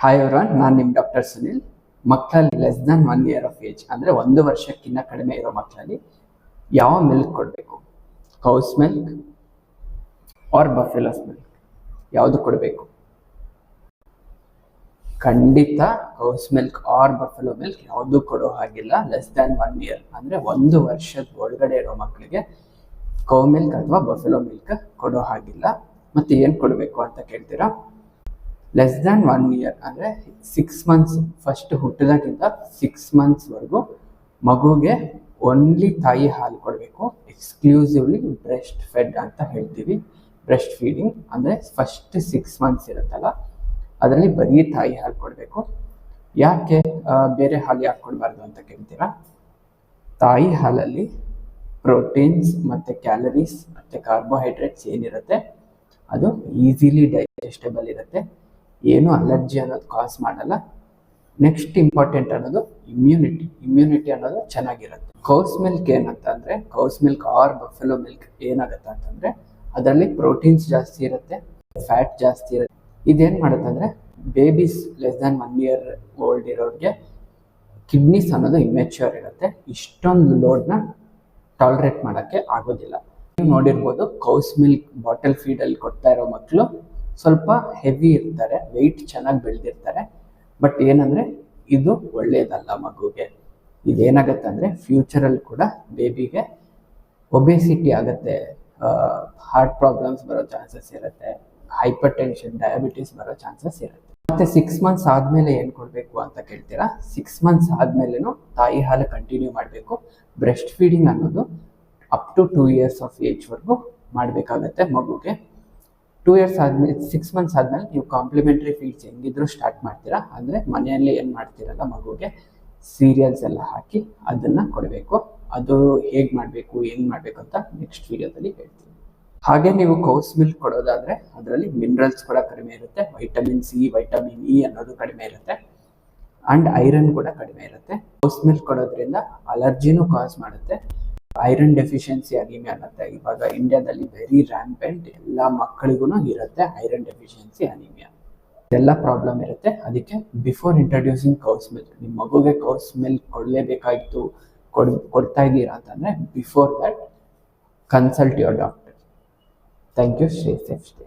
Hi everyone, ನಾನು ನಿಮ್ಮ doctor Sunil. ಮಕ್ಕಳಲ್ಲಿ less than 1 year of age ಅಂದರೆ 1 ವರ್ಷಕ್ಕಿಂತ ಕಡಿಮೆ ಇರೋ ಮಕ್ಕಳಲ್ಲಿ ಯಾವ ಮಿಲ್ಕ್ ಕೊಡಬೇಕು? ಕೌಸ್ ಮಿಲ್ಕ್ ಆರ್ ಬಫೆಲೋಸ್ ಮಿಲ್ಕ್, ಯಾವುದು ಕೊಡಬೇಕು? ಖಂಡಿತ ಕೌಸ್ ಮಿಲ್ಕ್ ಆರ್ ಬಫೆಲೋ ಮಿಲ್ಕ್ ಯಾವುದು ಕೊಡೋ ಹಾಗಿಲ್ಲ. ಲೆಸ್ ದ್ಯಾನ್ 1 ಇಯರ್ ಅಂದರೆ 1 ವರ್ಷದ ಒಳಗಡೆ ಇರೋ ಮಕ್ಕಳಿಗೆ ಕೌ ಮಿಲ್ಕ್ ಅಥವಾ ಬಫೆಲೋ ಮಿಲ್ಕ್ ಕೊಡೋ ಹಾಗಿಲ್ಲ. ಮತ್ತೆ ಏನು ಕೊಡಬೇಕು ಅಂತ ಕೇಳ್ತೀರಾ? ಲೆಸ್ ದ್ಯಾನ್ 1 ಇಯರ್ ಅಂದರೆ 6 ಮಂತ್ಸ್, ಫಸ್ಟ್ ಹುಟ್ಟಿದಾಗಿಂದ 6 ಮಂತ್ಸ್ವರೆಗೂ ಮಗುಗೆ ಓನ್ಲಿ ತಾಯಿ ಹಾಲು ಕೊಡಬೇಕು. ಎಕ್ಸ್ಕ್ಲೂಸಿವ್ಲಿ ಬ್ರೆಸ್ಟ್ ಫೆಡ್ ಅಂತ ಹೇಳ್ತೀವಿ. ಬ್ರೆಸ್ಟ್ ಫೀಡಿಂಗ್ ಅಂದರೆ ಫಸ್ಟ್ 6 ಮಂತ್ಸ್ ಇರುತ್ತಲ್ಲ, ಅದರಲ್ಲಿ ಬರೀ ತಾಯಿ ಹಾಲು ಕೊಡಬೇಕು. ಯಾಕೆ ಬೇರೆ ಹಾಲು ಯಾಕೆ ಕೊಡಬಾರ್ದು ಅಂತ ಕೇಳ್ತೀರಾ? ತಾಯಿ ಹಾಲಲ್ಲಿ ಪ್ರೋಟೀನ್ಸ್ ಮತ್ತು ಕ್ಯಾಲರೀಸ್ ಮತ್ತು ಕಾರ್ಬೋಹೈಡ್ರೇಟ್ಸ್ ಏನಿರುತ್ತೆ ಅದು ಈಸಿಲಿ ಡೈಜೆಸ್ಟಬಲ್ ಇರುತ್ತೆ. ಏನು ಅಲರ್ಜಿ ಅನ್ನೋದು ಕಾಸ್ ಮಾಡಲ್ಲ. ನೆಕ್ಸ್ಟ್ ಇಂಪಾರ್ಟೆಂಟ್ ಅನ್ನೋದು ಇಮ್ಯುನಿಟಿ ಅನ್ನೋದು ಚೆನ್ನಾಗಿರುತ್ತೆ. ಕೌಸ್ ಮಿಲ್ಕ್ ಏನಂತಂದರೆ, ಕೌಸ್ ಮಿಲ್ಕ್ ಆರ್ ಬಫೆಲೋ ಮಿಲ್ಕ್ ಏನಾಗುತ್ತೆ ಅಂತಂದರೆ ಅದರಲ್ಲಿ ಪ್ರೋಟೀನ್ಸ್ ಜಾಸ್ತಿ ಇರುತ್ತೆ, ಫ್ಯಾಟ್ ಜಾಸ್ತಿ ಇರುತ್ತೆ. ಇದೇನು ಮಾಡುತ್ತೆ ಅಂದರೆ babies less than 1 year old ಇರೋರಿಗೆ ಕಿಡ್ನೀಸ್ ಅನ್ನೋದು ಇಮ್ಮೆಚ್ಯೂರ್ ಇರುತ್ತೆ. ಇಷ್ಟೊಂದು ಲೋಡ್ನ ಟಾಲರೇಟ್ ಮಾಡೋಕ್ಕೆ ಆಗೋದಿಲ್ಲ. ನೀವು ನೋಡಿರ್ಬೋದು, ಕೌಸ್ ಮಿಲ್ಕ್ ಬಾಟಲ್ ಫೀಡಲ್ಲಿ ಕೊಡ್ತಾ ಇರೋ ಮಕ್ಕಳು ಸ್ವಲ್ಪ ಹೆವಿ ಇರ್ತಾರೆ, ವೆಯ್ಟ್ ಚೆನ್ನಾಗಿ ಬೆಳೆದಿರ್ತಾರೆ. ಬಟ್ ಏನಂದರೆ ಇದು ಒಳ್ಳೆಯದಲ್ಲ ಮಗುಗೆ. ಇದೇನಾಗುತ್ತೆ ಅಂದರೆ ಫ್ಯೂಚರಲ್ಲಿ ಕೂಡ ಬೇಬಿಗೆ ಒಬೇಸಿಟಿ ಆಗುತ್ತೆ, ಹಾರ್ಟ್ ಪ್ರಾಬ್ಲಮ್ಸ್ ಬರೋ ಚಾನ್ಸಸ್ ಇರುತ್ತೆ, ಹೈಪರ್ ಟೆನ್ಷನ್, ಡಯಾಬಿಟೀಸ್ ಬರೋ ಚಾನ್ಸಸ್ ಇರುತ್ತೆ. ಮತ್ತು 6 ಮಂತ್ಸ್ ಆದಮೇಲೆ ಏನು ಕೊಡಬೇಕು ಅಂತ ಕೇಳ್ತೀರಾ? 6 ಮಂತ್ಸ್ ಆದಮೇಲೆನೂ ತಾಯಿ ಹಾಲು ಕಂಟಿನ್ಯೂ ಮಾಡಬೇಕು. ಬ್ರೆಸ್ಟ್ ಫೀಡಿಂಗ್ ಅನ್ನೋದು ಅಪ್ ಟು 2 ಇಯರ್ಸ್ ಆಫ್ ಏಜ್ವರೆಗೂ ಮಾಡಬೇಕಾಗತ್ತೆ ಮಗುಗೆ. 2 ಇಯರ್ಸ್ ಆದಮೇಲೆ 6 ಮಂತ್ಸ್ ಆದಮೇಲೆ ನೀವು ಕಾಂಪ್ಲಿಮೆಂಟ್ರಿ ಫೀಡ್ಸ್ ಹೆಂಗಿದ್ರು ಸ್ಟಾರ್ಟ್ ಮಾಡ್ತೀರಾ. ಅಂದರೆ ಮನೆಯಲ್ಲಿ ಏನು ಮಾಡ್ತೀರಲ್ಲ, ಮಗುಗೆ ಸೀರಿಯಲ್ಸ್ ಎಲ್ಲ ಹಾಕಿ ಅದನ್ನು ಕೊಡಬೇಕು. ಅದು ಹೇಗೆ ಮಾಡಬೇಕು, ಹೆಂಗೆ ಮಾಡಬೇಕು ಅಂತ ನೆಕ್ಸ್ಟ್ ವೀಡಿಯೋದಲ್ಲಿ ಹೇಳ್ತೀನಿ. ಹಾಗೆ ನೀವು ಕೌಸ್ ಮಿಲ್ಕ್ ಕೊಡೋದಾದರೆ ಅದರಲ್ಲಿ ಮಿನರಲ್ಸ್ ಕೂಡ ಕಡಿಮೆ ಇರುತ್ತೆ, ವೈಟಮಿನ್ ಸಿ, ವೈಟಮಿನ್ ಇ ಅನ್ನೋದು ಕಡಿಮೆ ಇರುತ್ತೆ, ಆ್ಯಂಡ್ ಐರನ್ ಕೂಡ ಕಡಿಮೆ ಇರುತ್ತೆ. ಕೌಸ್ ಮಿಲ್ಕ್ ಕೊಡೋದ್ರಿಂದ ಅಲರ್ಜಿನೂ ಕಾಸ್ ಮಾಡುತ್ತೆ. ಐರನ್ ಡೆಫಿಷಿಯನ್ಸಿ ಅನಿಮಿಯಾ ಅನ್ನತ್ತೆ ಇವಾಗ ಇಂಡಿಯಾದಲ್ಲಿ ವೆರಿ ರ್ಯಾಂಪೆಂಟ್, ಎಲ್ಲ ಮಕ್ಕಳಿಗೂ ಇರುತ್ತೆ ಐರನ್ ಡೆಫಿಷಿಯನ್ಸಿ ಅನಿಮಿಯಾ. ಎಲ್ಲ ಪ್ರಾಬ್ಲಮ್ ಇರುತ್ತೆ. ಅದಕ್ಕೆ ಬಿಫೋರ್ ಇಂಟ್ರೊಡ್ಯೂಸಿಂಗ್ ಕೌಸ್ ಮಿಲ್ಕ್, ನಿಮ್ಮ ಮಗುಗೆ ಕೌಸ್ ಮಿಲ್ಕ್ ಕೊಡಲೇಬೇಕಾಗಿತ್ತು, ಕೊಡ್ತಾ ಇದ್ದೀರಾ ಅಂತಂದರೆ before that consult your doctor. Thank you. Stay safe, stay